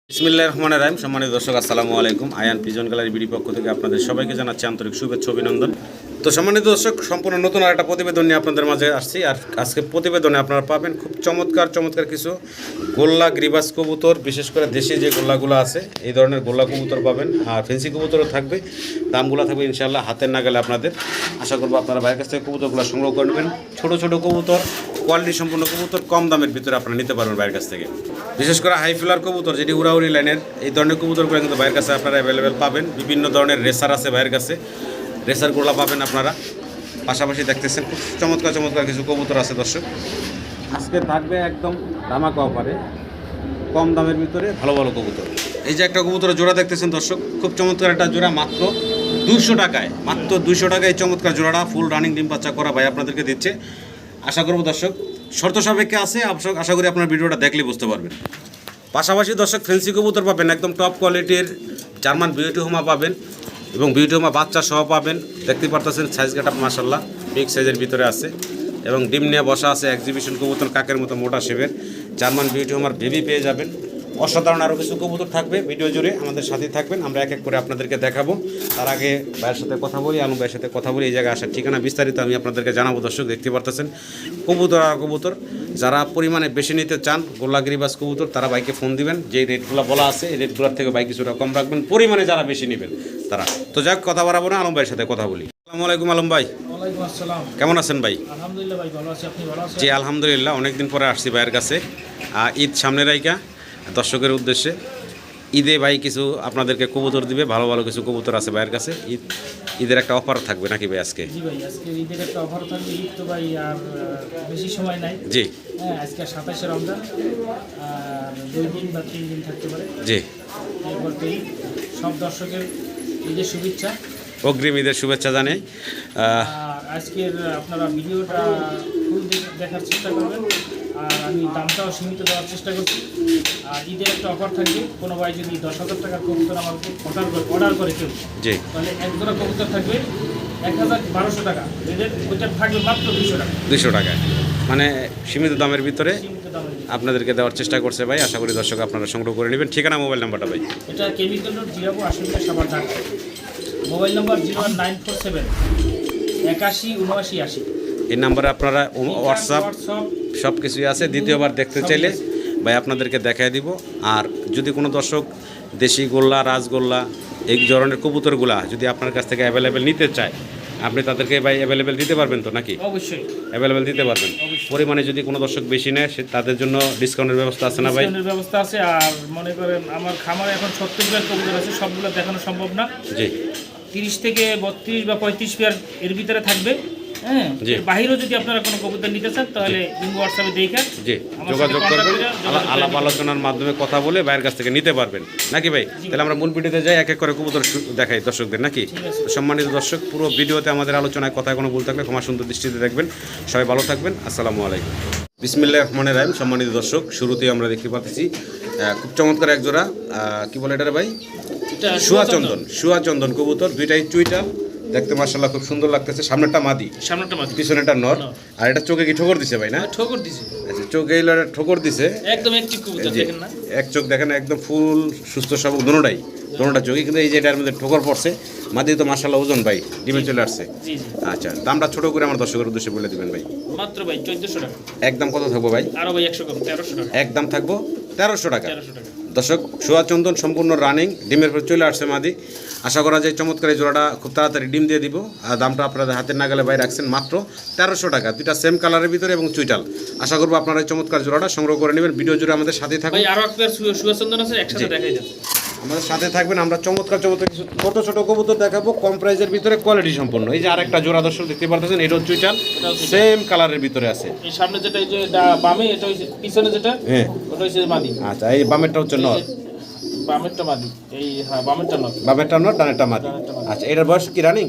বিসমিল্লাহির রহমানির রহিম। সম্মানিত দর্শক, আসসালামু আলাইকুম। আয়ান পিজন গ্যালারি বিডি পক্ষ থেকে আপনাদের সবাইকে জানাচ্ছি আন্তরিক শুভেচ্ছা অভিনন্দন। তো সম্মানিত দর্শক, সম্পূর্ণ নতুন আর একটা প্রতিবেদন নিয়ে আপনাদের মাঝে আসছি। আর আজকে প্রতিবেদনে আপনারা পাবেন খুব চমৎকার কিছু গোল্লা গ্রিবাস কবুতর, বিশেষ করে দেশি যে গোল্লাগুলো আছে এই ধরনের গোল্লা কবুতর পাবেন। আর ফেন্সি কবুতরও থাকবে, দামগুলো থাকবে ইনশাআল্লাহ হাতের নাগালে আপনাদের। আশা করবো আপনারা বাইরের কাছ থেকে কবুতরগুলো সংগ্রহ করে নেবেন। ছোটো কবুতর, কোয়ালিটি সম্পূর্ণ কবুতর কম দামের ভিতরে আপনারা নিতে পারবেন বাইরের কাছ থেকে। বিশেষ করে হাই ফ্লার কবুতর, যেটি উড়াউড়ি লাইনের, এই ধরনের কবুতরগুলো কিন্তু বাইরের কাছে আপনারা অ্যাভেলেবেল পাবেন। বিভিন্ন ধরনের রেসার আছে বাইরের কাছে, রেসারগুলো পাবেন আপনারা। পাশাপাশি দেখতেছেন খুব চমৎকার কিছু কবুতর আছে দর্শক। আজকে থাকবে একদম ধামাকা অফারে, কম দামের ভিতরে ভালো কবুতর। এই যে একটা কবুতরের জোড়া দেখতেছেন দর্শক, খুব চমৎকার একটা জোড়া, মাত্র 200 টাকায়, মাত্র 200 টাকায় চমৎকার জোড়াটা ফুল রানিং ডিম বাচ্চা করা ভাই আপনাদেরকে দিচ্ছে। আশা করব দর্শক শর্ত সাপেক্ষে আছে, আশা করি আপনার ভিডিওটা দেখলে বুঝতে পারবেন। পাশাপাশি দর্শক ফেন্সি কবুতর পাবেন, একদম টপ কোয়ালিটির জার্মান বিউটি হোমা পাবেন এবং বিউটি হোমা বাচ্চা সহ পাবেন। দেখতে পারতেছেন সাইজ কাটা মাশাআল্লাহ বিগ সাইজের ভিতরে আছে এবং ডিম নিয়ে বসা আছে। এক্সিবিশন কবুতর কাকের মতো মোটা শেপের জার্মান বিউটি হোমার বেবি পেয়ে যাবেন। অসাধারণ আরও কিছু কবুতর থাকবে, ভিডিও জুড়ে আমাদের সাথেই থাকবেন। আমরা এক এক করে আপনাদেরকে দেখাবো। তার আগে ভাইয়ের সাথে কথা বলি, আলম ভাইয়ের সাথে কথা বলি। এই জায়গায় আসার ঠিকানা বিস্তারিত আমি আপনাদেরকে জানাবো দর্শক। দেখতে পারতেছেন কবুতর যারা পরিমাণে বেশি নিতে চান গোল্লা গ্রিবাস কবুতর, তারা বাইকে ফোন দিবেন। যে রেটগুলো বলা আছে এই রেটগুলোর থেকে বাইক কিছুটা কম রাখবেন, পরিমাণে যারা বেশি নেবেন তারা। তো যাক, কথা বাড়াবো না, আলম ভাইয়ের সাথে কথা বলি। আসসালামু আলাইকুম আলম ভাই। ওয়ালাইকুম আসসালাম। কেমন আছেন ভাই? আলহামদুলিল্লাহ ভাই, ভালো আছি। আপনি ভালো আছেন? জি আলহামদুলিল্লাহ, অনেকদিন পরে আসছি ভাইয়ের কাছে। ঈদ সামনে রাইকা দর্শকের উদ্দেশ্যে ঈদে ভাই কিছু আপনাদেরকে কবুতর দিবে, ভালো কিছু কবুতর আছে ভাইয়ের কাছে। ঈদের একটা অফার থাকবে নাকি ভাই আজকে? জি ভাই, আজকে ঈদের একটা অফার থাকবে। ঈদ তো ভাই আর বেশি সময় নাই। জি হ্যাঁ, আজকে 27শে রমজান, আর 2 দিন বা 3 দিন থাকতে পারে। জি, এরপর তো ঈদ। সব দর্শকের ঈদের শুভেচ্ছা, অগ্রিম ঈদের শুভেচ্ছা জানাই। আর আজকের আপনারা ভিডিওটা ফুল দেখার চেষ্টা করবেন। আর আমি দামটাও সীমিত দেওয়ার চেষ্টা করছি। আর ঈদের একটা অফার থাকবে, কোনো ভাই যদি 10,000 টাকার কবুতর আমার অর্ডার করে কেউ, জি, তাহলে এক জোড়া কবুতর থাকবে 1,1200 টাকা। এদের ওইটা থাকবে মাত্র 200 টাকা। 200 টাকায়, মানে সীমিত দামের ভিতরে সীমিত দামে আপনাদেরকে দেওয়ার চেষ্টা করছে ভাই। আশা করি দর্শক আপনারা সংগ্রহ করে নেবেন। ঠিকানা, মোবাইল নাম্বারটা ভাই? এটা chemical road, Zirabo, Ashulia, Savar, Dhaka. Mobile number 01947 81 79 80। এই নাম্বারে আপনারা হোয়াটসঅ্যাপ সব কিছুই আছে। দ্বিতীয়বার দেখতে চাইলে ভাই আপনাদেরকে দেখাই দিব। আর যদি কোনো দর্শক দেশি গোল্লা, রাজগোল্লা, এই ধরনের কবুতরগুলা যদি আপনার কাছ থেকে অ্যাভেলেবেল নিতে চায়, আপনি তাদেরকে ভাই অ্যাভেলেবেল দিতে পারবেন তো নাকি? অবশ্যই অ্যাভেলেবেল দিতে পারবেন। পরিমাণে যদি কোনো দর্শক বেশি নেয় তাদের জন্য ডিসকাউন্টের ব্যবস্থা আছে না ভাই? ডিসকাউন্টের ব্যবস্থা আছে। আর মনে করেন আমার খামারে এখন 70 পেয়ার কবুতর আছে, সবগুলো দেখানো সম্ভব না। জি, 30 থেকে 32 বা 35 পেয়ার এর ভিতরে থাকবে। হ্যাঁ, এর বাইরেও যদি আপনারা কোনো কবুতর নিতে চান তাহলে হোয়াটসঅ্যাপে দেখে জি যোগাযোগ করবেন। আলাপ আলোচনার মাধ্যমে কথা বলে ভাইয়ের কাছ থেকে নিতে পারবেন নাকি ভাই? তাহলে আমরা মূল ভিডিওতে যাই, এক এক করে কবুতর দেখাই দর্শকদের নাকি? সম্মানিত দর্শক, পুরো ভিডিওতে আমাদের আলোচনায় কথায় কোনো ভুল থাকলে ক্ষমা সুন্দর দৃষ্টিতে দেখবেন। সবাই ভালো থাকবেন। আসসালামু আলাইকুম। বিসমিল্লাহির রহমানির রহিম। সম্মানিত দর্শক, শুরুতেই আমরা দেখতে পাচ্ছি খুব চমৎকার এক জোড়া, কি বলে এটা ভাই? শুয়া চন্দন কবুতর, দুইটাই চুইটাল। দেখতে মাশাআল্লাহ খুব সুন্দর লাগতেছে। সামনেরটা মাদি, পিছনেরটা নর। আর এটা চোখে কি ঠোকর দিছে ভাই? না, ঠোকর দিছে। আচ্ছা, চোখে ঠোকর দিছে একদম অ্যাক্টিভ কবুতর, দেখেন না? এক চোখ দেখেন, একদম ফুল সুস্থ সবল দোনোটা চোখে। কিন্তু এই যে এটার মধ্যে ঠোকর পড়ছে। মাদি তো মাশাআল্লাহ ওজন ভাই, ডিমে চলে আসছে। জি জি। আচ্ছা, দামটা ছোট করে আমার দর্শকের উদ্দেশ্যে বলে দিবেন ভাই। মাত্র ভাই 1400 টাকা। একদম কত থাকবো ভাই? আরো ভাই 100 কম, 1300 টাকা। একদম থাকবো 1300 টাকা। 1300 টাকা দর্শক, সোয়া চন্দন সম্পূর্ণ রানিং, ডিমের পর চলে আসছে মাদি। আশা করা যায় চমৎকার এই জোড়াটা খুব তাড়াতাড়ি ডিম দিয়ে দিব। আর দামটা আপনাদের হাতের নাগালে বাইরে রাখছেন মাত্র 1300 টাকা। দুইটা সেম কালারের ভিতরে এবং চুইটাল। আশা করবো আপনারা এই চমৎকার জোড়াটা সংগ্রহ করে নেবেন। ভিডিও জুড়ে আমাদের সাথে থাকবেন। ভাই আরো একটা সুচন্দন আছে, একসাথে দেখাই দেন। আমাদের সাথে থাকবেন। আমরা চমৎকার কিছু ছোট কবুতর দেখাবো, কম প্রাইসের ভিতরে, কোয়ালিটি সম্পন্ন। এই যে আরেকটা জোড়া দর্শক দেখতে পারতেছেন, এটাও চুইটাল, সেম কালারের ভিতরে আছে। এই সামনে যেটা, এই যে বামে, এটা হইছে পিছনে যেটা, হ্যাঁ ওটা হইছে মাদি। আচ্ছা, এই বামেরটা হচ্ছে নর, বামেরটা মাদি। এই হ্যাঁ, বামেরটা নর, ডানেরটা মাদি। আচ্ছা, এটার বয়স কি রানিং?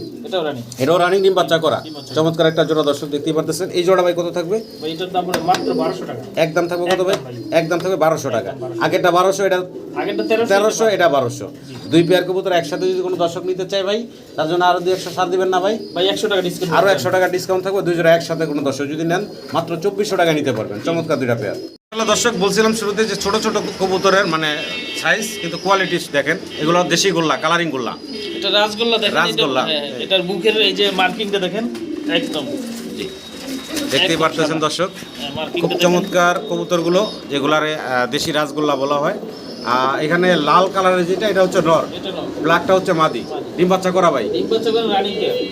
এটাও রানিং, ডিম বাচ্চা করা। চমৎকার একটা জোড়া দর্শক দেখতেই পারতেছেন। এই জোড়া ভাই কত থাকবে? এটার দাম মাত্র 1200 টাকা। একদম থাকবে কত ভাই? একদম থাকবে 1200 টাকা। আগেরটা 1200, এটা 1300, এটা 1200। দুই পেয়ার কবুতর একসাথে যদি কোনো দর্শক নিতে চায় ভাই, তার জন্য আরো 200 ছাড় দিবেন না ভাই? 100 টাকা ডিসকাউন্ট, আরো 100 টাকা ডিসকাউন্ট থাকবে। দুই জোড়া একসাথে কোনো দর্শক যদি নেন মাত্র 2400 টাকা নিতে পারবেন। চমৎকার দুইটা পেয়ার। তাহলে দর্শক বলছিলাম শুরুতে যে ছোট ছোট কবুতরের মানে সাইজ কিন্তু কোয়ালিটি দেখেন, এগুলো দেশি গোল্লা, কালারিং গোল্লা। এটা রাজগোল্লা দেখেন, রাজগোল্লা। এটার বুকের এই যে মার্কিংটা দেখেন একদম দেখতেই পারতেছেন দর্শক, খুব চমৎকার কবুতরগুলো, যেগুলারে দেশি রাজগোল্লা বলা হয়। এখানে লাল কালারের যেটা, এটা হচ্ছে নর, ব্ল্যাকটা হচ্ছে মাদি। ডিম বাচ্চা করা ভাই,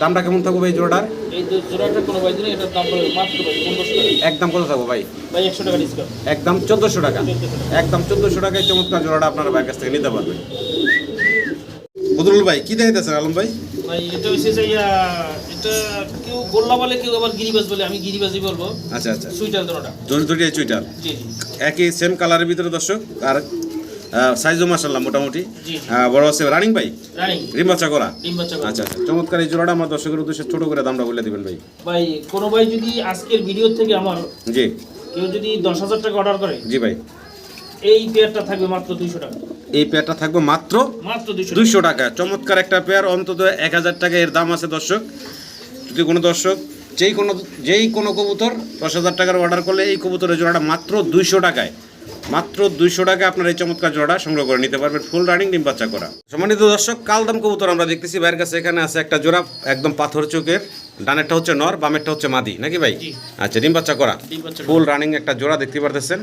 দামটা কেমন থাকবে এই জোড়াটার? এই জোড়াটা কোনো ভাই দিনে এটার দাম পড়বে মাত্র 1500 টাকা। একদম কত থাকবে ভাই? ভাই 100 টাকা ডিসকাউন্ট, একদম 1400 টাকা। একদম 1400 টাকায় চমৎকার জোড়াটা আপনারা ভাইয়ের কাছ থেকে নিতে পারবেন। বদরুল ভাই কি দেখাইতেছেন আলম ভাই? ভাই এটা হচ্ছে যে এটা কেউ গোল্লা বলে, কেউ আবার গিরিবাজ বলে, আমি গিরিবাজই বলবো। আচ্ছা আচ্ছা, সুইটার দোনোটা দুটি চুইটার জি জি একই সেম কালারের ভিতরে দর্শক, আর সাইজও মাশাআল্লাহ মোটামুটি জি বড় আছে। রানিং ভাই, রানিং ডিম বাচ্চা করা। ডিম বাচ্চা করা। আচ্ছা আচ্ছা, চমৎকার এই জোড়াটা আমার দর্শকের উদ্দেশ্যে ছোট করে দামটা বলে দিবেন ভাই। ভাই কোনো ভাই যদি আজকের ভিডিও থেকে আমার জি কেউ যদি 10,000 টাকা অর্ডার করে, জি ভাই, এই পেয়ারটা থাকবে মাত্র 200 টাকা। এই পেয়ারটা থাকবে মাত্র মাত্র 200 টাকা। চমৎকার একটা পেয়ার, অন্তত 1000 টাকা এর দাম আছে দর্শক। যদি কোনো দর্শক যেই কোনো কবুতর 10,000 টাকার অর্ডার করলে এই কবুতরের জোড়াটা মাত্র 200 টাকায়, মাত্র 200 টাকায় আপনার এই চমৎকার জোড়া সংগ্রহ করে নিতে পারবেন, ফুল রানিং ডিম বাচ্চা করা। সম্মানিত দর্শক, কালদাম কবুতর আমরা দেখতেছি ভাইয়ের কাছে। এখানে আছে একটা জোড়া একদম পাথর চোখের, ডানেরটা হচ্ছে নর, বামেরটা হচ্ছে মাদি, নাকি ভাই? আচ্ছা, ডিম বাচ্চা করা, ফুল রানিং একটা জোড়া দেখতে পারতেছেন।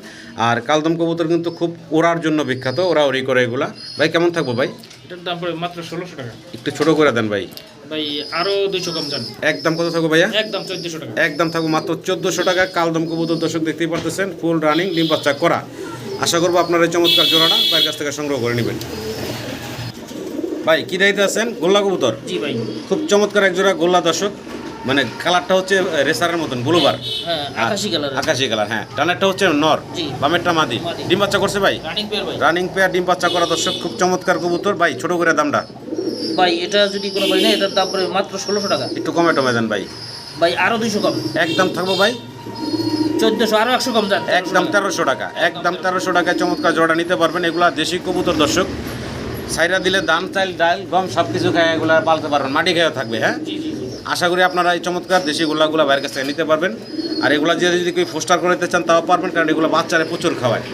আর কালদম কবুতর কিন্তু খুব ওড়ার জন্য বিখ্যাত, ওরা ওরি করে এগুলা। ভাই কেমন থাকবো ভাই? এটার দাম পড়বে মাত্র 1600 টাকা। একটু ছোট করে দেন ভাই। ভাই আরো 200 কম জান। একদম কত থাকবো ভাইয়া? একদম 1400 টাকা। একদম থাকবো মাত্র 1400 টাকা। কালদম কবুতর দর্শক দেখতেই পারতেছেন, ফুল রানিং ডিম বাচ্চা করা। আশা করবো আপনারা এই চমৎকার জোড়াটা ভাইয়ের কাছ থেকে সংগ্রহ করে নেবেন। ভাই কি দায়িত্বে আছেন? গোল্লা কবুতর। জি ভাই, খুব চমৎকার এক জোড়া গোল্লা দর্শক, মানে কালারটা হচ্ছে রেসারের মতন ব্লুবার, হ্যাঁ আকাশী কালার। আকাশি কালার। হ্যাঁ, ডানেরটা হচ্ছে নর, জি। বামেরটা মাদি। ডিম বাচ্চা করছে ভাই? রানিং পেয়ার ভাই। রানিং পেয়ার, ডিম বাচ্চা করা দর্শক, খুব চমৎকার কবুতর। ভাই ছোট করে দামটা ভাই এটা যদি কোনো ভাই না, এটার দাম পড়বে মাত্র 1600 টাকা। একটু কমে টমে দেন ভাই। ভাই আরো 200 কম। একদম থাকবো ভাই 1400, আরো 100 কম জান। একদম 1300 টাকা। একদম 1300 টাকায় চমৎকার জোড়া নিতে পারবেন। এগুলা দেশি কবুতর দর্শক, সাইরা দিলে দাম, চাল, ডাল, গম সব কিছু খায় এগুলা পালতে পারবেন, মাটি খেয়েও থাকবে। হ্যাঁ, জি জি জি। আশা করি আপনারা এই চমৎকার দেশি গোল্লাগুলো বাইরের কাছ থেকে নিতে পারবেন। আর এগুলা যদি কেউ ফোস্টার করে দিতে চান তাও পারবেন, কারণ এগুলো বাচ্চারা প্রচুর খাওয়ায়।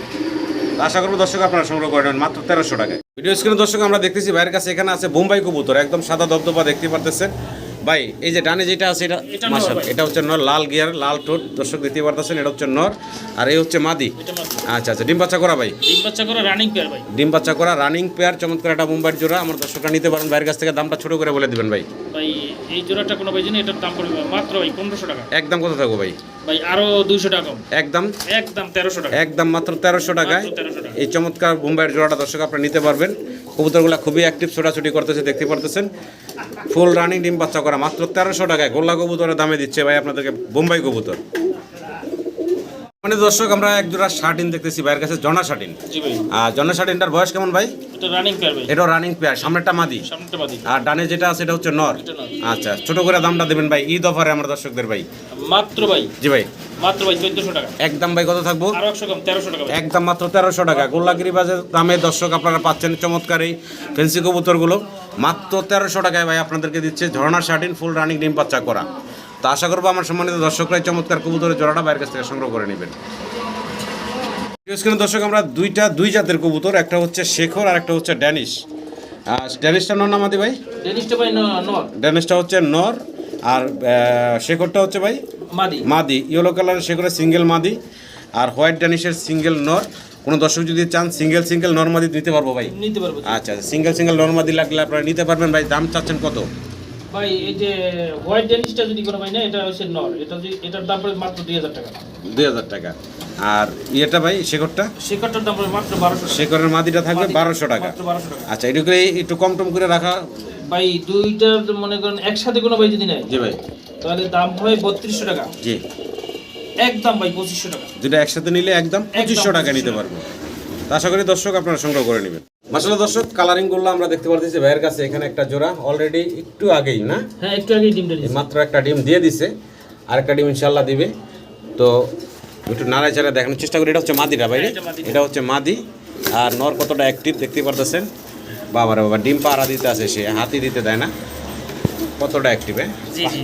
তো আশা করবো দর্শক আপনারা সংগ্রহ করে নেবেন মাত্র 1300 টাকায়। ভিডিও স্ক্রিনে দর্শক আমরা দেখতেছি ভাইয়ের কাছে এখানে আছে বোম্বাই কবুতর, একদম সাদা দবদবা দেখতে পারতেছেন ভাই। এই যে ডানে যেটা আছে এটা মাশাআল্লাহ, এটা হচ্ছে নর, লাল গিয়ার, লাল ঠোঁট দর্শক দেখতে পারতেছেন। এটা হচ্ছে নর আর এই হচ্ছে মাদি। আচ্ছা আচ্ছা, ডিম বাচ্চা করা ভাই? ডিম বাচ্চা করা রানিং পেয়ার ভাই। ডিম বাচ্চা করা রানিং পেয়ার, চমৎকার একটা বোম্বাই জোড়া। আমার দর্শকরা নিতে পারেন ভাইয়ের কাছ থেকে। দামটা ছোট করে বলে দিবেন ভাই। ভাই এই জোড়াটা কোনো ভাই জানে, এটার দাম পড়বে মাত্র ভাই 1500 টাকা। একদম কত থাকবো ভাই? ভাই আরো 200 টাকা কম। একদম 1300 টাকা। একদম মাত্র 1300 টাকায় মাত্র 1300 টাকা। এই চমৎকার বোম্বাইয়ের জোড়াটা দর্শক আপনারা নিতে পারবেন। কবুতরগুলো খুবই অ্যাক্টিভ, ছোটাছুটি করতেছে দেখতে পারতেছেন। ফুল রানিং ডিম বাচ্চা করা, মাত্র 1300 টাকায় গোল্লা কবুতরের দামে দিচ্ছে ভাই আপনাদেরকে বোম্বাই কবুতর। মানে দর্শক আমরা এক জোড়া শার্টিন দেখতেছি ভাইয়ের কাছে, জনা শার্টিন। জি ভাই। আর জনা শার্টিনটার বয়স কেমন ভাই? এটা রানিং পেয়ার ভাই। এটাও রানিং পেয়ার, সামনেরটা মাদি, সামনেটা বাদি। আর ডানে যেটা আছে এটা হচ্ছে নর। এটা নর। আচ্ছা, ছোট করে দামটা দেবেন ভাই, ঈদ অফারে আমার দর্শকদের ভাই। মাত্র ভাই। জি ভাই। মাত্র ভাই 1400 টাকা। একদম ভাই কত থাকবো? আরো 100 কম, 1300 টাকা ভাই। একদম মাত্র 1300 টাকা। গোল্লাগিরি বাজার দামে দর্শক আপনারা পাচ্ছেন চমৎকার এই ফেন্সি কবুতরগুলো মাত্র 1300 টাকায় ভাই আপনাদেরকে দিচ্ছে ঝর্ণা শার্টিন, ফুল রানিং ডিম বাচ্চা করা। তো আশা করবো আমার সম্মানিত দর্শকরা এই চমৎকার কবুতরের জোড়াটা বাইরের কাছ থেকে সংগ্রহ করে নেবেন। দর্শক আমরা দুই জাতের কবুতর, একটা হচ্ছে শেখর আর একটা হচ্ছে ড্যানিশ। ড্যানিশটা নর না মাদি ভাই? ডেনিশটা ভাই নর। ড্যানিশটা হচ্ছে নর আর শেখরটা হচ্ছে ভাই মাদি। মাদি। ইয়েলো কালারের শেখরের সিঙ্গেল মাদি আর হোয়াইট ড্যানিশের সিঙ্গেল নর। কোনো দর্শক যদি চান সিঙ্গেল নর মাদি দিতে পারবো ভাই? নিতে পারবো। আচ্ছা, সিঙ্গেল নর মাদি লাগলে আপনারা নিতে পারবেন ভাই। দাম চাচ্ছেন কত ভাই? এই যে হোয়াইট ডেনিশটা যদি কোনো ভাই না, এটা হচ্ছে নর, এটার দাম পড়বে মাত্র 2000 টাকা। 2000 টাকা। আর ইয়েটা ভাই শেখরটা? শেখরটার দাম পড়বে মাত্র 1200 টাকা। শেখরের মাদিটা থাকবে 1200 টাকা। মাত্র 1200 টাকা। আচ্ছা, এটুকু একটু কম টম করে রাখা ভাই। দুইটার মনে করেন একসাথে কোনো ভাই যদি নেয়, জি ভাই, তাহলে দাম হয় 3200 টাকা। জি। একদম ভাই 2500 টাকা। যেটা একসাথে নিলে একদম 2500 টাকা নিতে পারবো। তো আশা করি দর্শক আপনারা সংগ্রহ করে নেবেন। মাশাআল্লাহ দর্শক, কালারিং গুলো আমরা দেখতে পারতেছি ভাইয়ের কাছে। এখানে একটা জোড়া অলরেডি একটু আগেই না, হ্যাঁ একটু আগেই ডিমটা দিয়েছে। মাত্র একটা ডিম দিয়ে দিছে, আরেকটা ডিম ইনশাআল্লাহ দিবে। তো একটু নাড়াচাড়া দেখানোর চেষ্টা করি। এটা হচ্ছে মাদিটা ভাই, এটা হচ্ছে মাদি। আর নর কতটা অ্যাক্টিভ দেখতে পারতেছেন। বাবা রে বাবা, ডিম পাড়া দিতে আছে, সে হাতি দিতে দেয় না, কতটা অ্যাক্টিভ। হ্যাঁ,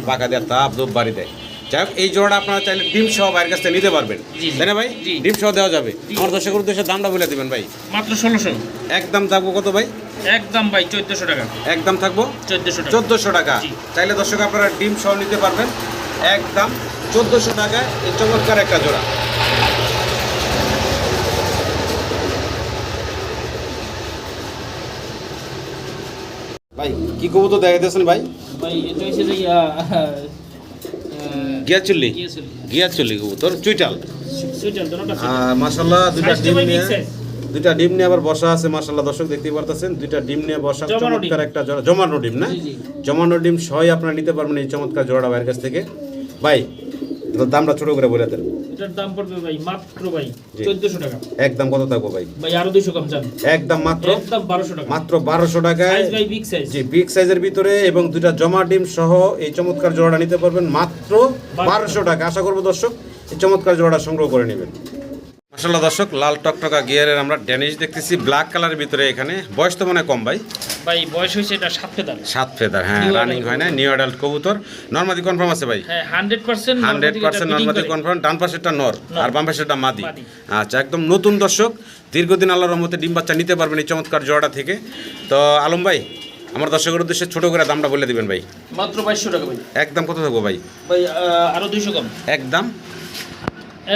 পাকা দেওয়ার তাপ ধূপ বাড়ি দেয়। যাই হোক এই জোড়াটা আপনারা চাইলে ডিম সহ ভাইয়ের কাছ থেকে নিতে পারবেন, জি, জি। তাই না ভাই? জি। ডিম সহ দেওয়া যাবে। জি। আমার দর্শকের উদ্দেশ্যে দামটা বলে দিবেন ভাই। মাত্র 1600। একদম থাকবো কত ভাই? একদম ভাই 1400 টাকা। একদম থাকবো 1400 টাকা। 1400 টাকা। জি। চাইলে দর্শক আপনারা ডিম সহ নিতে পারবেন একদম 1400 টাকায় এই চমৎকার একটা জোড়া। ভাই কি কবুতর দেখাইতেছেন ভাই? ভাই এটা হচ্ছে যে গিয়াচুল্লি, গিয়েছিল। গিয়াচুল্লি কবুতর চুইটাল। সুইটাল দোনোটা মাশাআল্লাহ দুইটা Size টা ডিম ভাই নিয়ে, big size। দুইটা ডিম নিয়ে আবার বসা আছে মাশাআল্লাহ, দর্শক দেখতেই পারতেছেন দুইটা ডিম নিয়ে বসা জমানো ডিম। চমৎকার একটা জোড়া, জমানো ডিম না? জি, জি। জমানো ডিম সহই আপনারা নিতে পারবেন এই চমৎকার জোড়াটা ভাইয়ের কাছ থেকে। ভাই এটার দামটা ছোট করে বলে দেন। এটার দাম পড়বে ভাই মাত্র ভাই জি। 1400 টাকা। একদম কত থাকবো ভাই? ভাই আরো 200 কম চান। একদম মাত্র একদম 1200 টাকা। মাত্র 1200 টাকায়। সাইজ ভাই বিগ সাইজ। জি বিগ সাইজের ভিতরে এবং দুইটা জমা ডিম সহ এই চমৎকার জোড়াটা নিতে পারবেন মাত্র 1200 টাকা। আশা করবো দর্শক এই চমৎকার জোড়াটা সংগ্রহ করে নেবেন। মাশাআল্লাহ দর্শক লাল টকটকা গিয়ারের আমরা ড্যানিশ দেখতেছি ব্ল্যাক কালারের ভিতরে। এখানে বয়স তো মনে কম ভাই? ভাই বয়স হয়েছে এটা 7 ফেদার। 7 ফেদার, হ্যাঁ New রানিং adult হয় না, নিউ অ্যাডাল্ট কবুতর। নরমাদি কনফার্ম আছে ভাই? হ্যাঁ 100% 100% নরমাদি কনফার্ম। ডান পাশেরটা নর নর। আর বাম পাশেরটা মাদি। মাদি। আচ্ছা একদম নতুন দর্শক, দীর্ঘদিন আল্লাহর রহমতে ডিম বাচ্চা নিতে পারবেন এই চমৎকার জোড়া থেকে। তো আলম ভাই আমার দর্শকের উদ্দেশ্যে ছোট করে দামটা বলে দিবেন ভাই। মাত্র 2200 টাকা ভাই। একদম কত থাকবো ভাই? ভাই আরো 200 কম। একদম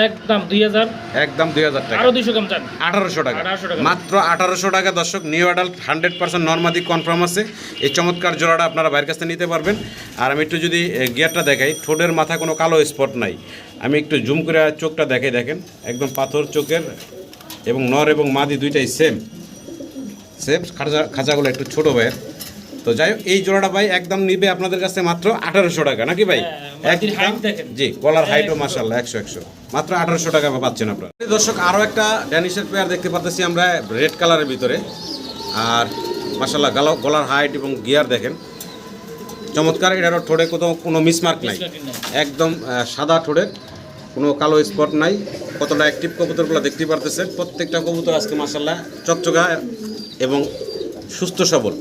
একদম 2000। একদম 2000 টাকা। আরো 200 কম চান। 1800 টাকা। 1800 টাকা। মাত্র 1800 টাকা দর্শক, নিউ অ্যাডাল্ট 100% নরমাদি কনফার্ম আছে। এই চমৎকার জোড়াটা আপনারা বাইরের কাছ থেকে নিতে পারবেন। আর আমি একটু যদি গিয়ারটা দেখাই, ঠোঁটের মাথায় কোনো কালো স্পট নাই। আমি একটু জুম করে চোখটা দেখাই, দেখেন একদম পাথর চোখের এবং নর এবং মাদি দুইটাই সেম সেম। খাঁচাগুলো একটু ছোট ভাইয়ের। তো যাই হোক এই জোড়াটা ভাই একদম নিবে আপনাদের কাছে মাত্র 1800 টাকা নাকি ভাই? হ্যাঁ, মাদির height দেখেন। জি গলার হাইটও মাশাআল্লাহ 100 মাত্র 1800 টাকা পাচ্ছেন আপনারা। দর্শক আরও একটা ড্যানিশের পেয়ার দেখতে পাচ্ছি আমরা রেড কালারের ভিতরে। আর মাশাআল্লাহ গলার হাইট এবং গিয়ার দেখেন চমৎকার। এটারও ঠোঁটে কোথাও কোনো মিসমার্ক নাই, একদম সাদা ঠোঁটের, কোনো কালো স্পট নাই। কতটা অ্যাক্টিভ কবুতরগুলো দেখতে পারতেছেন। প্রত্যেকটা কবুতর আজকে মাশাআল্লাহ চকচকা এবং সুস্থ সবল।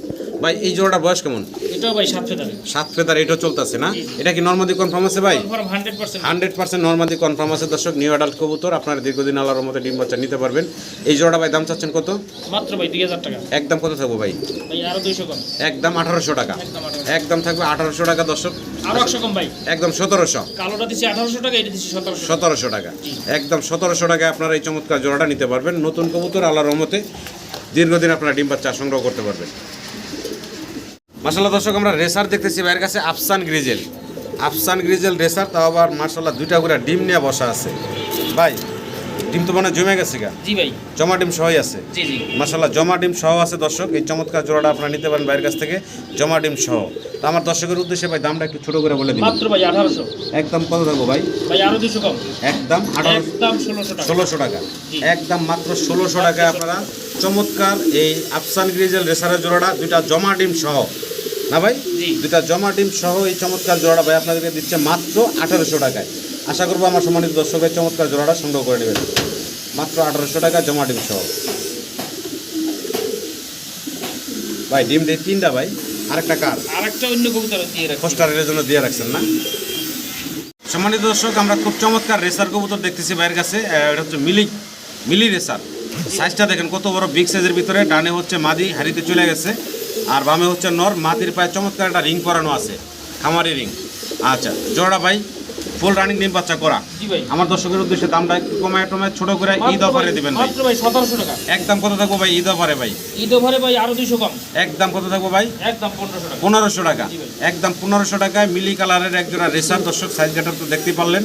ভাই এই জোড়াটার বয়স কেমন? এটাও ভাই 7 ফেদার। 7 ফেদার, এটাও চলতেছে না? এটা কি নরমাদি কনফার্ম আছে ভাই? কনফার্ম 100%। 100% নরমাদি কনফার্ম আছে দর্শক। নিউ অ্যাডাল্ট কবুতর আপনারা দীর্ঘদিন আল্লাহর মধ্যে ডিম বাচ্চা নিতে পারবেন। এই জোড়াটা ভাই দাম চাচ্ছেন কত? মাত্র ভাই 2000 টাকা। একদম কত থাকবো ভাই? ভাই আরো 200 কম। একদম 1800 টাকা। একদম 1800। একদম থাকবে 1800 টাকা দর্শক। আরো 100 কম ভাই। একদম 1700। কালোটা দিছি 1800 টাকা, এটা দিছি 1700। 1700 টাকা। একদম 1700 টাকায় আপনারা এই চমৎকার জোড়াটা নিতে পারবেন। নতুন কবুতর আল্লাহর রহমতে দীর্ঘদিন আপনারা ডিম বাচ্চা সংগ্রহ করতে পারবেন। মাশাআল্লাহ দর্শক আমরা রেসার দেখতেছি ভাইয়ের কাছে, আফসান গ্রিজেল। আফসান গ্রিজেল রেসার, তাও আবার মাশাআল্লাহ দুইটা করে ডিম নিয়ে বসা আছে। ভাই ডিম তো মানে জমে গেছে গা? জি ভাই। জমা ডিম সহই আছে। জি জি। মাশাআল্লাহ জমা ডিম সহ আছে দর্শক। এই চমৎকার জোড়াটা আপনারা নিতে পারেন ভাইয়ের কাছ থেকে জমা ডিম সহ। তো আমার দর্শকের উদ্দেশ্যে ভাই দামটা একটু ছোট করে বলে দিন। মাত্র ভাই 1800। একদম কত থাকবো ভাই? ভাই আরো 200 কম। একদম 1800। একদম 1600 টাকা। 1600 টাকা। জি। একদম মাত্র 1600 টাকায় আপনারা চমৎকার এই আফসান গ্রিজেল রেসারের জোড়াটা দুইটা জমা ডিম সহ, না ভাই? জি। দুইটা জমা ডিম সহ এই চমৎকার জোড়াটা ভাই আপনাদেরকে দিচ্ছে মাত্র 1800 টাকায়। আশা করবো আমার সম্মানিত দর্শকের চমৎকার জোড়াটা সংগ্রহ করে নেবেন মাত্র 1800 টাকা জমা ডিম সহ। ভাই ডিম দিয়ে 3টা ভাই, আরেকটা কার? আরেকটা অন্য কবুতর দিয়ে রাখছি। হোস্টারের জন্য দিয়ে রাখছেন না? সম্মানিত দর্শক আমরা খুব চমৎকার রেসার কবুতর দেখতেছি ভাইয়ের কাছে। এটা হচ্ছে মিলি রেসার। সাইজটা দেখেন কত বড়, বিগ সাইজের ভিতরে। ডানে হচ্ছে মাদি, হাড়িতে চলে গেছে। আর বামে হচ্ছে নর। মাদির পায়ে চমৎকার একটা রিং করানো আছে, খামারি রিং। আচ্ছা জোড়া ভাই ফুল রানিং ডিম বাচ্চা করা। জি ভাই। আমার দর্শকের উদ্দেশ্যে দামটা একটু কমায় ছোট করে ঈদ অফারে দিবেন ভাই। মাত্র ভাই 1700 টাকা। একদম কত থাকবো ভাই ঈদ অফারে ভাই? ঈদ ওভারে ভাই আরো 200 কম। একদম কত থাকবো ভাই? একদম 1500 টাকা। 1500 টাকা। জি ভাই। একদম 1500 টাকায় মিলি কালারের এক জোড়া রেসার দর্শক। সাইজ গেটার তো দেখতেই পারলেন।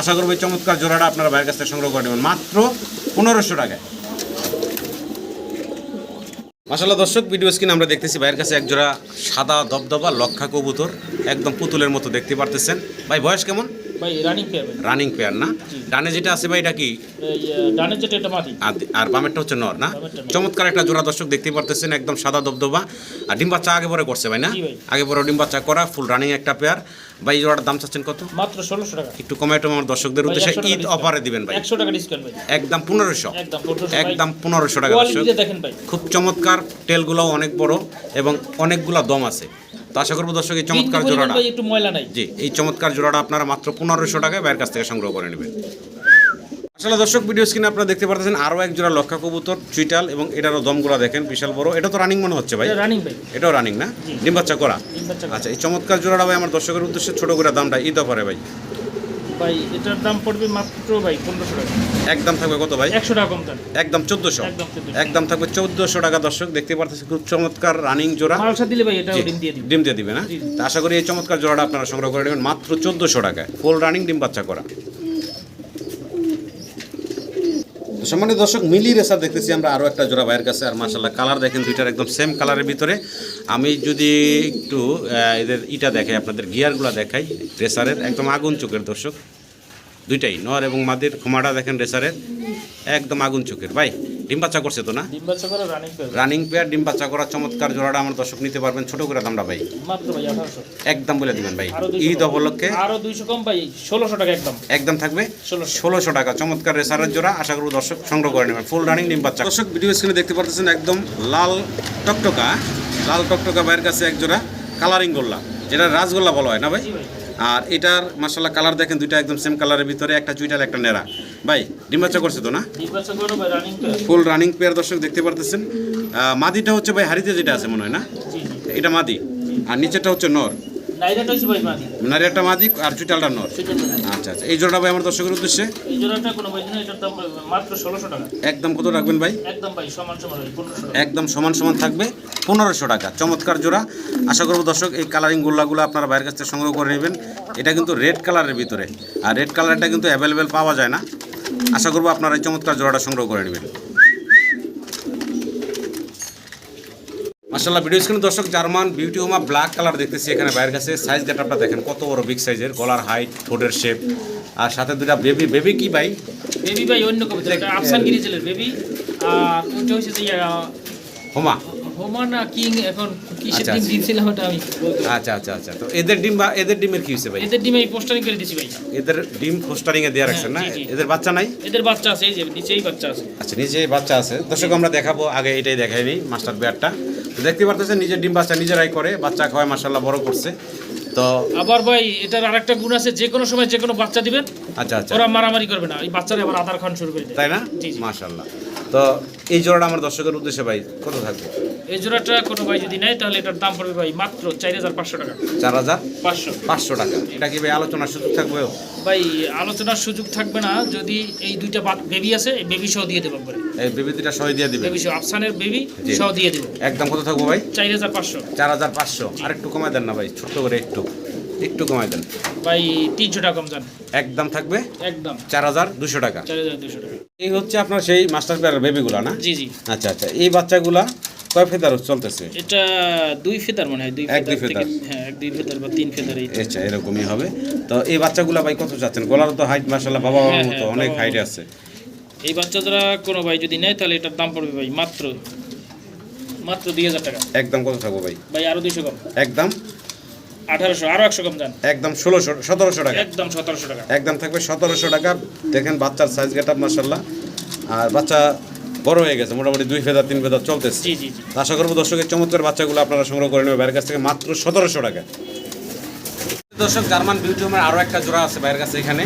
আশা করবো এই চমৎকার জোড়াটা আপনারা ভাইয়ের কাছ থেকে সংগ্রহ করে নেবেন মাত্র 1500 টাকায়। মাশাআল্লাহ দর্শক ভিডিও স্ক্রিনে আমরা দেখতেছি ভাইয়ের কাছে এক জোড়া সাদা দবদবা লক্ষা কবুতর, একদম পুতুলের মতো দেখতে পারতেছেন। ভাই বয়স কেমন? ভাই রানিং পেয়ার ভাই। রানিং পেয়ার না? ডানে যেটা আছে ভাই এটা কি? এই ডানের যেটা এটা মাটি। আর বামেরটা হচ্ছে নর না? বামেরটা নর। চমৎকার একটা জোড়া দর্শক দেখতে পারতেছেন, একদম সাদা দবদবা। আর ডিম বাচ্চা আগে পরে করছে ভাই না? জি ভাই। আগে পরে ডিম বাচ্চা করা, ফুল রানিং একটা পেয়ার। ভাই এই জোড়াটার দাম চাচ্ছেন কত? মাত্র 1600 টাকা। একটু কমায় আমার দর্শকদের ভাই, উদ্দেশ্যে 100 টাকা ঈদ discount। অফারে দিবেন ভাই। 100 টাকা ডিসকাউন্ট ভাই। একদম 1500। একদম 1500 ভাই। একদম 1500 টাকা দর্শক। কোয়ালিটিটা দেখেন ভাই। খুব চমৎকার, টেলগুলো অনেক বড় এবং অনেকগুলো দম আছে। তো আশা করবো দর্শক এই চমৎকার জোড়াটা, ভাই একটু ময়লা নাই। জি এই চমৎকার জোড়াটা আপনারা মাত্র 1500 টাকায় ভাইয়ের কাছ থেকে সংগ্রহ করে নেবেন। আসলে দর্শক ভিডিও স্ক্রিনে আপনারা দেখতে পাচ্ছেন আরও এক জোড়া লক্ষা কবুতর চুইটাল, এবং এটারও দমগুলা দেখেন বিশাল বড়। এটা তো রানিং মনে হচ্ছে ভাই, এটা রানিং ভাই, এটাও রানিং না, ডিম বাচ্চা করা। ডিম বাচ্চা করা। আচ্ছা এই চমৎকার জোড়াটা ভাই আমার দর্শকের উদ্দেশ্যে ছোট করে দামটা ঈদ অফারে ভাই ভাই এটার দাম পড়বে মাত্র ভাই 1500 টাকা। একদম থাকবে কত ভাই? 100 টাকা কম দেন। একদম 1400, একদম 1400। একদম থাকবে 1400 টাকা। দর্শক দেখতে পাচ্ছেন খুব চমৎকার রানিং জোড়া, মালসা দিলে ভাই এটাও জি, ডিম দিয়ে দিবে। ডিম দিয়ে দিবে না? জি। তা আশা করি এই চমৎকার জোড়াটা আপনারা সংগ্রহ করে নেবেন মাত্র 1400 টাকায়, ফুল রানিং ডিম বাচ্চা করা। সম্মানিত দর্শক মিলি রেসার দেখতেছি আমরা আরও একটা জোড়া ভাইয়ের কাছে, আর মাশাআল্লাহ কালার দেখেন দুইটার একদম সেম কালারের ভিতরে। আমি যদি একটু এদের ইটা দেখাই, আপনাদের গিয়ারগুলো দেখাই রেসারের, একদম আগুন চোখের দর্শক, দুইটাই নর এবং মাদির খোমাটা দেখেন রেসারের একদম আগুন চোখের। ভাই ডিম বাচ্চা করছে তো না? ডিম বাচ্চা করা রানিং পেয়ার রানিং পেয়ার ডিম বাচ্চা করা চমৎকার জোড়াটা আমার দর্শক নিতে পারবেন। ছোট করে দামটা ভাই মাত্র ভাই 1800। একদম বলে দিবেন ভাই, আরো 200 ঈদ উপলক্ষে আরো 200 কম ভাই 1600 টাকা একদম। একদম থাকবে 1600 1600 টাকা চমৎকার রেসারের জোড়া। আশা করব দর্শক সংগ্রহ করে নেবেন ফুল রানিং ডিম বাচ্চা। দর্শক ভিডিও স্ক্রিনে দেখতে পাচ্ছেন একদম লাল টকটকা, লাল টকটকা ভাইয়ের কাছে এক জোড়া কালারিং গোল্লা, যেটা রাজগোল্লা বলা হয় না ভাই? জি ভাই। আর এটার মাশাআল্লাহ কালার দেখেন দুইটা একদম সেম কালারের ভিতরে, একটা চুইটাল একটা নেড়া। ভাই ডিম বাচ্চা করছে তো না? ডিম বাচ্চা করা ভাই running pair. Full running pair দর্শক দেখতে পারতেছেন। মাদিটা হচ্ছে ভাই হাড়িতে যেটা আছে মনে হয় না, জি জি। এটা মাদি, আর নিচেরটা হচ্ছে নর, নাইরাটা হচ্ছে ভাই মাদি। নারিয়াটা মাদি আর চুইটালটা নর। সেটা তো না। আচ্ছা আচ্ছা এই জোড়াটা ভাই আমার দর্শকের উদ্দেশ্যে এই জোড়াটা কোনো ভাই না, এটার দাম মাত্র 1600 টাকা। একদম কত রাখবেন ভাই? একদম ভাই সমান সমান ভাই 1500 টাকা। একদম সমান সমান থাকবে 1500 টাকা চমৎকার জোড়া। আশা করব দর্শক এই কালারিং গোল্লাগুলো আপনারা বাইরের কাছ থেকে সংগ্রহ করে নেবেন। এটা কিন্তু রেড কালারের ভিতরে, আর রেড কালারটা কিন্তু অ্যাভেলেবেল পাওয়া যায় না। আশা করব আপনারা এই চমৎকার জোড়াটা সংগ্রহ করে নেবেন। মাশাআল্লাহ ভিডিও স্ক্রিনে দর্শক জার্মান বিউটি হোমা ব্ল্যাক কালার দেখতেছি এখানে বাইরের কাছে। সাইজ গেটআপটা দেখেন কত বড় বিগ সাইজের, গলার হাইট, ঠোঁটের শেপ, আর সাথে দুটা বেবি। বেবি কি ভাই? বেবি ভাই অন্য কবিতা, এটা আফসান গিরিজেলের বেবি। আর ওইটা হচ্ছে যে হোমা। হোমা না কিং, এখন কিসের আচ্ছা, ডিম আচ্ছা। দিয়েছিলাম ওটা আমি বলতে পারবো না। আচ্ছা আচ্ছা আচ্ছা, তো এদের ডিম বা এদের ডিমের কি হয়েছে ভাই? এদের ডিম এই পোস্টারিং করে দিছি ভাই। এদের ডিম পোস্টারিং এ দেওয়া রাখছেন না? জি, জি। এদের বাচ্চা নাই? এদের বাচ্চা আছে, এই যে নিচেই বাচ্চা আছে। আচ্ছা নিচেই বাচ্চা আছে। দর্শক আমরা দেখাবো, আগে এটাই দেখাই নিই মাস্টার বেয়ারটা। তো দেখতে পারতেছেন নিজের ডিম বাচ্চা নিজেরাই করে, বাচ্চা খাওয়ায় মাশাআল্লাহ বড় করছে। তো আবার ভাই এটার আরেকটা গুণ আছে, যে কোনো সময় যে কোনো বাচ্চা দিবেন, আচ্ছা আচ্ছা ওরা মারামারি করবে না, এই বাচ্চারা আবার আদার খান শুরু করে দেয়। তাই না? জি, জি। মাশাআল্লাহ। তো এই জোড়াটা আমার দর্শকের উদ্দেশ্যে ভাই কত থাকবে? এই জোড়াটা কোনো ভাই যদি নেয় তাহলে এটার দাম পড়বে ভাই মাত্র 4500 টাকা। 4500 500 টাকা। এটা কি ভাই আলোচনার সুযোগ থাকবে? ভাই আলোচনার সুযোগ থাকবে না, যদি এই দুইটা বেবি আছে, এই বেবি সহ দিয়ে দেবো একবারে। এই বেবিটা সহ দিয়ে দিবেন? বেবি সহ আফসানের বেবি জি। সহ দিয়ে দেবো। একদম কত থাকবো ভাই? 4500। 4500। আর একটু কমায় দেন না ভাই, ছোট্ট করে একটু একটু কমায় দেন। ভাই 300 টাকা কম যান। একদম থাকবে একদম 4200 টাকা। 4200 টাকা। এই হচ্ছে আপনার সেই মাস্টার পেয়ারের বেবিগুলা না? জি জি। আচ্ছা আচ্ছা এই বাচ্চাগুলা কয় ফেদার চলতেছে? এটা 2 ফেদার মনে হয়, 2 এক দুই ফেদার থেকে, ফেদার। হ্যাঁ 1-2 ফেদার বা 3 ফেদার এই। আচ্ছা এরকমই হবে। তো এই বাচ্চাগুলা ভাই কত চাচ্ছেন? গলার তো হাইট মাশাআল্লাহ বাবা বাবার হ্যাঁ, মতো হ্যাঁ, অনেক বাবা হাইট বাবার আছে। এই বাচ্চারা কোনো ভাই যদি নেয় তাহলে এটার দাম পড়বে ভাই মাত্র 2000 টাকা। একদম কত থাকবো ভাই? ভাই আরো 200 কম, একদম 1800, আরো 100 কম যান। একদম 1700 টাকা। একদম 1700 টাকা। একদম থাকবে 1700 টাকা। দেখেন বাচ্চার সাইজ গেটআপ মাশাআল্লাহ, আর বাচ্চা বড় হয়ে গেছে, মোটামুটি 2 ফেদার 3 ফেদার চলতেছে। জি জি জি। আশা করবো দর্শকের চমৎকার বাচ্চাগুলো আপনারা সংগ্রহ করে নেবেন বাইরের কাছ থেকে মাত্র 1700 টাকা। দর্শক জার্মান বিউটি হোমের আরও একটা জোড়া আছে বাইরের কাছে এখানে,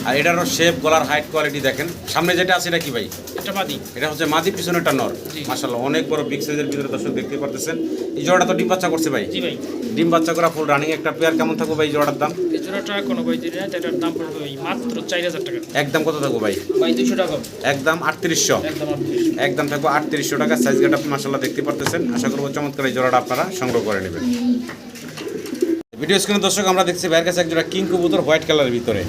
আর এটারও শেপ, গলার হাইট, কোয়ালিটি দেখেন। সামনে যেটা আছে এটা কি ভাই? এটা মাদি। এটা হচ্ছে মাদি, পিছনেরটা নর। জি। মাশাআল্লাহ অনেক বড় বিগ সাইজের ভিতরে দর্শক দেখতে পারতেছেন। এই জোড়াটা তো ডিম বাচ্চা করছে ভাই? জি ভাই। ডিম বাচ্চা করা ফুল রানিং একটা পেয়ার। কেমন থাকবো ভাই জোড়াটার দাম? এই জোড়াটা কোনো ভাই যদি নেয় এটার দাম পড়বে ভাই মাত্র 4000 টাকা। একদম কত থাকবো ভাই? ভাই 200 টাকা কম। একদম 3800। একদম 3800। একদম থাকবো 3800 টাকা। সাইজ গেট আপনি মাশাআল্লাহ দেখতে পারতেছেন। আশা করবো চমৎকার এই জোড়াটা আপনারা সংগ্রহ করে নেবেন। ভিডিও স্ক্রিনে দর্শক আমরা দেখছি ভাইয়ের কাছে এক জোড়া কিং কবুতর হোয়াইট কালারের ভিতরে,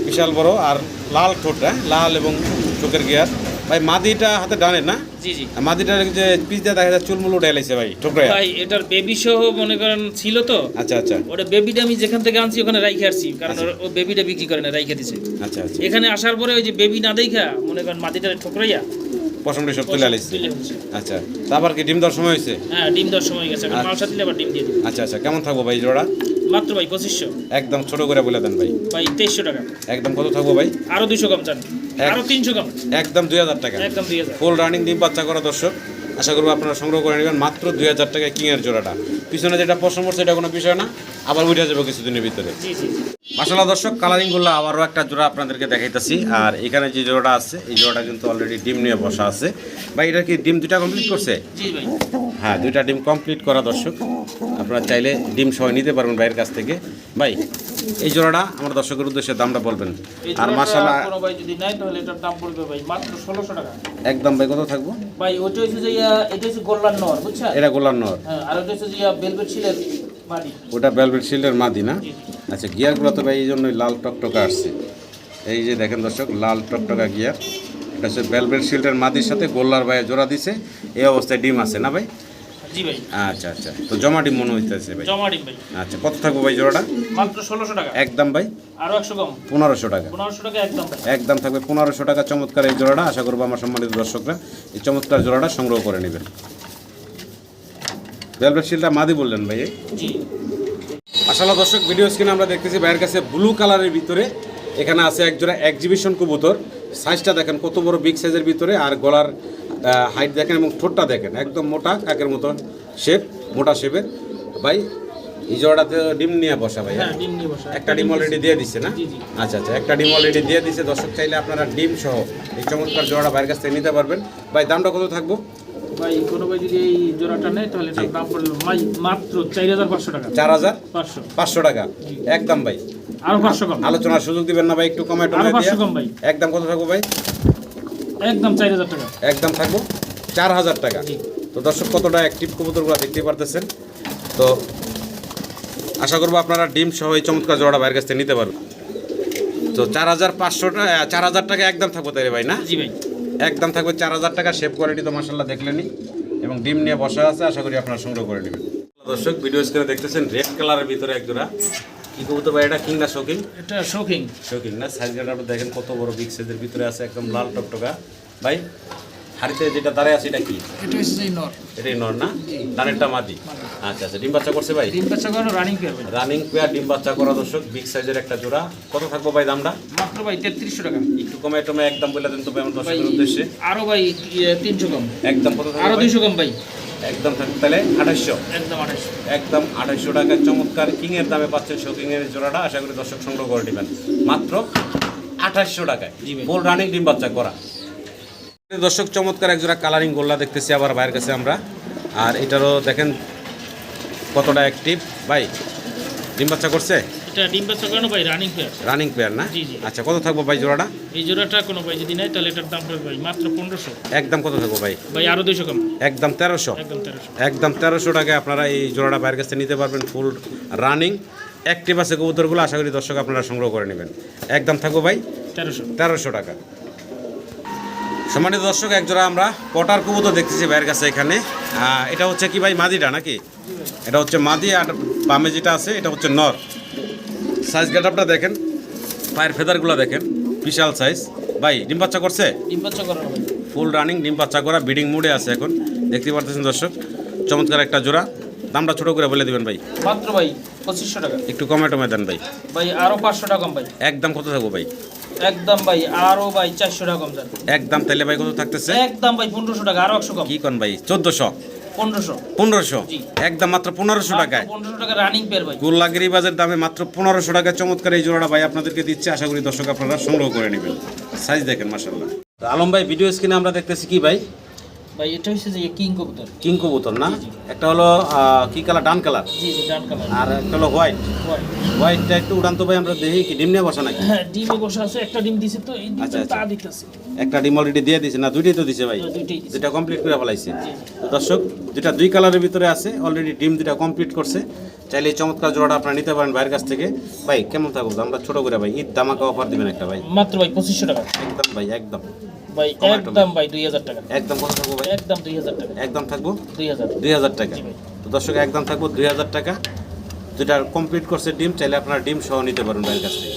বিশাল বড় আর লাল ঠোঁট, লাল এবং চোখের গিয়ার। ভাই মাদিটা হাতে ডানে না? জি জি। আর মাদিটার যে পিস দিয়ে দেখা যায় চুলমুল উঠে এলাইছে ভাই, ঠোকরায়। ভাই এটার বেবি সহ মনে করেন ছিল তো। আচ্ছা আচ্ছা ওটা বেবিটা আমি যেখান থেকে আনছি ওখানে রাইখে আসছি, কারণ ও বেবিটা বিক্রি করে না, রাইখে দিছে। আচ্ছা আচ্ছা এখানে আসার পরে ওই যে বেবি না দেখা মনে করেন মাটিটা ঠোকরাইয়া পশমটি সব তুলে আলাইছে। তুলে হচ্ছে। আচ্ছা তারপর কি ডিম দেওয়ার সময় হয়েছে? হ্যাঁ ডিম দেওয়ার সময় গেছে, এখন মালসা দিলে আবার ডিম দিয়ে দিবে। আচ্ছা আচ্ছা কেমন থাকবো ভাই এই জোড়া? মাত্র ভাই 2500। একদম ছোট করে বলে দেন ভাই। ভাই 2300 টাকা। একদম কত থাকবো ভাই? আরো 200 কম চান, আরো 300 কম। একদম 2000 টাকা। একদম 2000। ফুল রানিং ডিম বাচ্চা করা দর্শক, আশা করবো আপনারা সংগ্রহ করে নেবেন মাত্র 2000 টাকায় কিংয়ের জোড়াটা। পিছনে যেটা প্রশ্ন করছে এটা কোনো বিষয় না, আবার উঠে যাবে কিছুদিনের ভিতরে। জি জি জি। মাশাআল্লাহ দর্শক, কালারিংগুলো আবারও একটা জোড়া আপনাদেরকে দেখাইতেছি। আর এখানে যে জোড়াটা আছে এই জোড়াটা কিন্তু অলরেডি ডিম নিয়ে বসা আছে। ভাই এটা কি ডিম দুটা কমপ্লিট করছে? জি ভাই। হ্যাঁ, দুইটা ডিম কমপ্লিট করা দর্শক, আপনারা চাইলে ডিম সহ নিতে পারবেন ভাইয়ের কাছ থেকে। ভাই এই জোড়াটা আমার দর্শকের উদ্দেশ্যে দামটা বলবেন। আর মাশাআল্লাহ কোনো ভাই যদি নেয় তাহলে এটার দাম পড়বে ভাই মাত্র 1600 টাকা। একদম ভাই কত থাকবো? ভাই ওটা হচ্ছে যে এটা হচ্ছে গোল্লার নর, বুঝছেন? এটা গোলার নর, হ্যাঁ, আর ওটা হচ্ছে যে বেলভেট শিলের মাদি। ওটা ভেলভেট শিল্ডের মাদি না? জি, আচ্ছা, গিয়ারগুলো তো ভাই এই জন্যই লাল টকটকা আসছে। এই যে দেখেন দর্শক, লাল টকটকা গিয়ার। এটা হচ্ছে ভেলভেট শিল্ডের মাদির সাথে গোল্লার ভাইয়ে জোড়া দিছে। এই অবস্থায় ডিম আছে না ভাই? জি ভাই। আচ্ছা আচ্ছা, তো জমা ডিম মনে হইতেছে ভাই। জমা ডিম ভাই। আচ্ছা, কত থাকবো ভাই জোড়াটা? মাত্র 1600 টাকা। একদম ভাই আরো 100 কম। 1500 টাকা। 1500 টাকা একদম ভাই। একদম থাকবে 1500 টাকা। চমৎকার এই জোড়াটা, আশা করবো আমার সম্মানিত দর্শকরা এই চমৎকার জোড়াটা সংগ্রহ করে নেবেন। ভেলভেট শিল্ডটা মাদি বললেন ভাই? জি। আসলে দর্শক, ভিডিও স্ক্রিনে আমরা দেখতেছি ভাইয়ের কাছে ব্লু কালারের ভিতরে এখানে আছে এক জোড়া এক্সিবিশন কবুতর। সাইজটা দেখেন কত বড়, বিগ সাইজের ভিতরে। আর গলার হাইট দেখেন এবং ঠোঁটটা দেখেন একদম মোটা, কাকের মতো শেপ, মোটা শেপের। ভাই এই জোড়াটাতে ডিম নিয়ে বসা ভাই? হ্যাঁ, ডিম নিয়ে বসা। একটা ডিম অলরেডি দিয়ে দিচ্ছে না? জি, জি। আচ্ছা আচ্ছা, একটা ডিম অলরেডি দিয়ে দিচ্ছে। দর্শক চাইলে আপনারা ডিম সহ এই চমৎকার জোড়াটা ভাইয়ের কাছ থেকে নিতে পারবেন। ভাই দামটা কত থাকবো? ভাই কোনো ভাই যদি এই জোড়াটা নেয় তাহলে এটার দাম পড়বে মাত্র 4500 টাকা। 4500 টাকা একদম ভাই। আরো 500 কম। আলোচনার সুযোগ দিবেন না ভাই? একটু কমে আরো 500 কম ভাই। একদম কত থাকবো ভাই? একদম 4000 টাকা। একদম থাকবো 4000 টাকা। জি। তো দর্শক কতটা অ্যাক্টিভ কবুতরগুলো দেখতে পারতেছেন। তো আশা করবো আপনারা ডিম সহ এই চমৎকার জোড়া ভাইয়ের কাছ থেকে নিতে পারবেন। তো 4500 টাকা, 4000 টাকা একদম থাকবো তাই ভাই না? জি ভাই। একদম থাকবে 4000 টাকা। শেপ কোয়ালিটি তো মাশাআল্লাহ দেখলেনি, এবং ডিম নিয়ে বসা আছে। আশা করি আপনারা সংগ্রহ করে নেবেন। দর্শক ভিডিও স্ক্রিনে দেখতেছেন রেড কালারের ভিতরে এক জোড়া কি কবুতর ভাই? এটা কিং না শৌখিন? এটা শৌখিন। শৌখিন না? সাইজ গাটা আপনি দেখেন কত বড়, বিগ সাইজের ভিতরে আছে, একদম লাল টকটকা। ভাই হাড়িতে যেটা দাঁড়ায় আছে এটা কি? এটা হচ্ছে যে নর। এটাই নর না? ডানেরটা মাদি। আচ্ছা আচ্ছা, ডিম বাচ্চা করছে ভাই? ডিম বাচ্চা করানো রানিং পেয়ার ভাই। রানিং পেয়ার, ডিম বাচ্চা করা দর্শক, বিগ সাইজের একটা জোড়া। কত থাকবো ভাই দামটা? মাত্র ভাই 3300 টাকা। একটু কমে টমে একদম বলে দেন তো ভাই আমার দর্শকের উদ্দেশ্যে। আরো ভাই 300 কম। একদম কত থাকবে আরো ভাই? 200 কম ভাই। একদম থাকবে তাহলে 2800। একদম 2800। একদম 2800 টাকায় চমৎকার কিংয়ের দামে পাচ্ছেন শৌকিংয়ের জোড়াটা। আশা করি দর্শক সংগ্রহ করে নেবেন মাত্র 2800 টাকায়। জি ভাই। ফুল রানিং ডিম বাচ্চা করা। দর্শক চমৎকার এক জোড়া কালারিং গোল্লা দেখতেছি আবার ভাইয়ের কাছে আমরা। আর এটারও দেখেন কতটা অ্যাক্টিভ। ভাই ডিম বাচ্চা করছে? এটা ডিম বাচ্চা করানো ভাই রানিং পেয়ার। রানিং পেয়ার না? জি, জি। আচ্ছা, কত থাকবো ভাই জোড়াটা? এই জোড়াটা কোনো ভাই যদি নেয় তাহলে এটার দাম পড়বে ভাই মাত্র 1500। একদম কত থাকবো ভাই? ভাই আরো 200 কম। একদম 1300। একদম 1300। একদম 1300 টাকায় আপনারা এই জোড়াটা বাইরের কাছে নিতে পারবেন। ফুল রানিং অ্যাক্টিভ আছে কবুতরগুলো। আশা করি দর্শক আপনারা সংগ্রহ করে নেবেন। একদম থাকবো ভাই 1300 টাকা। সম্মানিত দর্শক, এক জোড়া আমরা পটার কবুতর দেখতেছি ভাইয়ের কাছে এখানে। এটা হচ্ছে কি ভাই মাদিটা নাকি? এটা হচ্ছে মাদি, আর বামে যেটা আছে এটা হচ্ছে নর। সাইজ গেটআপটা দেখেন, পায়ের ফেদারগুলো দেখেন, বিশাল সাইজ। ভাই ডিম বাচ্চা করছে? ডিম বাচ্চা করানো ভাই। ফুল রানিং ডিম বাচ্চা করা, ব্রিডিং মুডে আছে এখন, দেখতে পারতেছেন দর্শক। চমৎকার একটা জোড়া। দামটা ছোট করে বলে দিবেন ভাই। মাত্র ভাই 2500 টাকা। একটু কমে টমে দেন ভাই। ভাই আরো 500 টাকা কম ভাই। একদম কত থাকবো ভাই? একদম ভাই আরো ভাই 400 টাকা কম যান। একদম তাইলে ভাই কত থাকতেছে? একদম ভাই 1500 টাকা, আরো 100 কম। কি কোন ভাই? 1400? 1500? জি। একদম মাত্র 1500 টাকায় 1500 টাকা রানিং পেয়ার ভাই। গোল্লাগিরি বাজার দামে মাত্র 1500 টাকায় চমৎকার এই জোড়াটা ভাই আপনাদেরকে দিচ্ছে। আশা করি দর্শক আপনারা সংগ্রহ করে নেবেন। সাইজ দেখেন মাশাআল্লাহ। আলম ভাই ভিডিও স্ক্রিনে আমরা দেখতেছি কি ভাই? ভাই এটা হচ্ছে যে কিং কবুতর। কিং কবুতর না? একটা হলো কি কালার? ডান কালার। জি জি, ডান কালার। আর একটা হলো হোয়াইট। হোয়াইটটা একটু উড়ান্ত ভাই, আমরা দেখি কি ডিম নিয়ে বসা নাকি? হ্যাঁ, ডিমে বসা আছে। একটা ডিম দিছে তো এই আচ্ছা, ডিমটা আচ্ছা। তা দিতেছে। একটা ডিম অলরেডি দিয়ে দিছে না? দুইটাই তো দিছে ভাই? দুইটাই দিছে। যেটা কমপ্লিট করে ফেলাইছে। জি। তো দর্শক, যেটা দুই কালারের ভিতরে আছে অলরেডি ডিম দুটা কমপ্লিট করছে। চাইলে এই চমৎকার জোড়াটা আপনারা নিতে পারেন ভাইয়ের কাছ থেকে। ভাই কেমন থাকবো? আমরা ছোট করে ভাই ঈদ ধামাকা অফার দিবেন একটা ভাই। মাত্র ভাই 2500 টাকা। একদম ভাই একদম। ভাই একদম ভাই 2000 টাকা। একদম কত থাকবো ভাই? একদম 2000 টাকা। একদম থাকবো 2000 টাকা। জি ভাই। তো দর্শক একদম থাকবো 2000 টাকা। যেটা কমপ্লিট করছে ডিম, চাইলে আপনারা ডিম সহ নিতে পারেন ভাইয়ের কাছ থেকে।